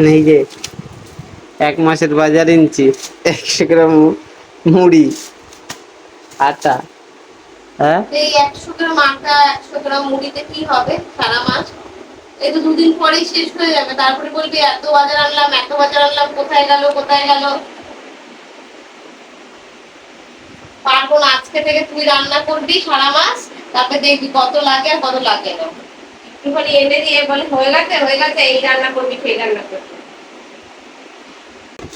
এই যে 1 মাসের বাজার এনেছি, 100 গ্রাম মুড়ি, আটা। হ্যাঁ, এই 100 গ্রাম আটা 100 গ্রাম মুড়িতে কি হবে সারা মাস? এই তো দুদিন পরেই শেষ হয়ে যাবে, তারপরে বলবি এত বাজার আনলাম এত বাজার আনলাম, কোথায় গেল কোথায় গেল। পারবো না, আজকে থেকে তুই রান্না করবি সারা মাস, তারপরে দেখবি কত লাগে আর কত লাগে না। একটুখানি এনে দিয়ে বলে হয়ে গেছে, এই রান্না করবি সেই রান্না করবি।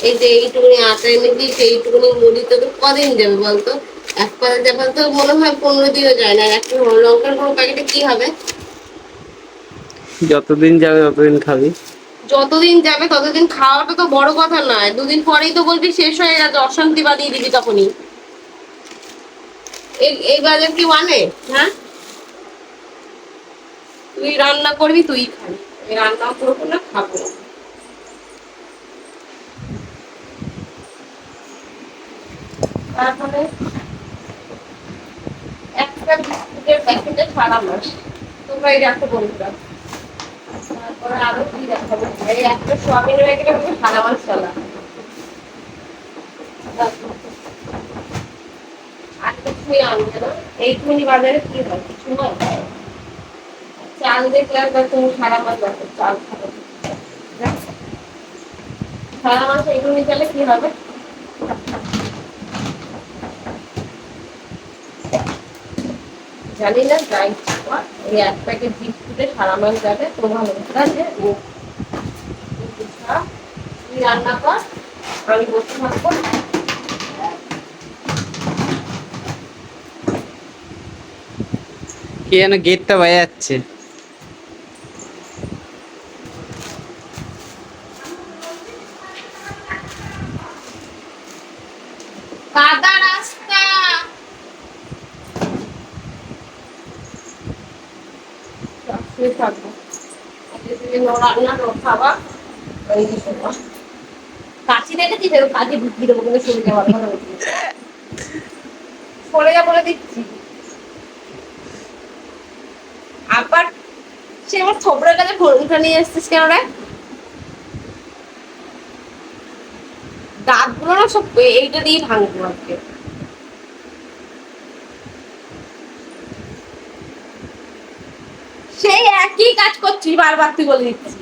এই যে এইটুকুনি আটা এনে দিস, এইটুকুনি মুড়ি তোকে কদিন যাবে বলতো? এক পাতা যাবে তো মনে হয় 15 দিনও যায় না। আর একটা লঙ্কার গুঁড়ো প্যাকেটে কি হবে? যতদিন যাবে ততদিন খাবি। যতদিন যাবে ততদিন খাওয়াটা তো বড় কথা নয়, দুদিন পরেই তো বলবি শেষ হয়ে গেছে, অশান্তি বাঁধিয়ে দিবি তখনই। এই বাজার কি মানে? হ্যাঁ, তুই রান্না করবি তুই খাবি, আমি রান্নাও করবো না খাবো না। তারপরে একটা বিস্কুটের প্যাকেটে সারা মাস, তোমরা এই দেখো বন্ধুরা। তারপরে আরো কি দেখাবো, এই একটা সোয়াবিনের প্যাকেটে সারা মাস চলা। আর কিছুই আনবে না। এইটুকুনি বাজারে কি হয়, কিছু নয়। চাল দেখলে একবার তুমি সারা মাস দেখো চাল খাবে, সারা মাস এইটুকুনি চালে কি হবে? জানি না, যাই এই এক প্যাকেট বিস্কুটে সারা মাস যাবে। তো ভালো কথা যে তুই রান্না কর, আমি বসে থাকবো। কে যেন গেটটা বাজাচ্ছে। কাদা রাস্তা, থাকবো রান্না খাওয়া। কাশি দেখেছি সেরকম কাজে ঢুকিয়ে দেবো, কিন্তু সরে যাওয়ার কথা বলছি, সরে যা বলে দিচ্ছি। আবার সে আমার থোবড়ার কাছে ফোনটা নিয়ে এসছিস কেন রে? দাঁতগুলো না সব এইটা দিয়ে ভাঙবো আজকে। সেই একই কাজ করছিস বারবার, তুই বলে দিচ্ছি।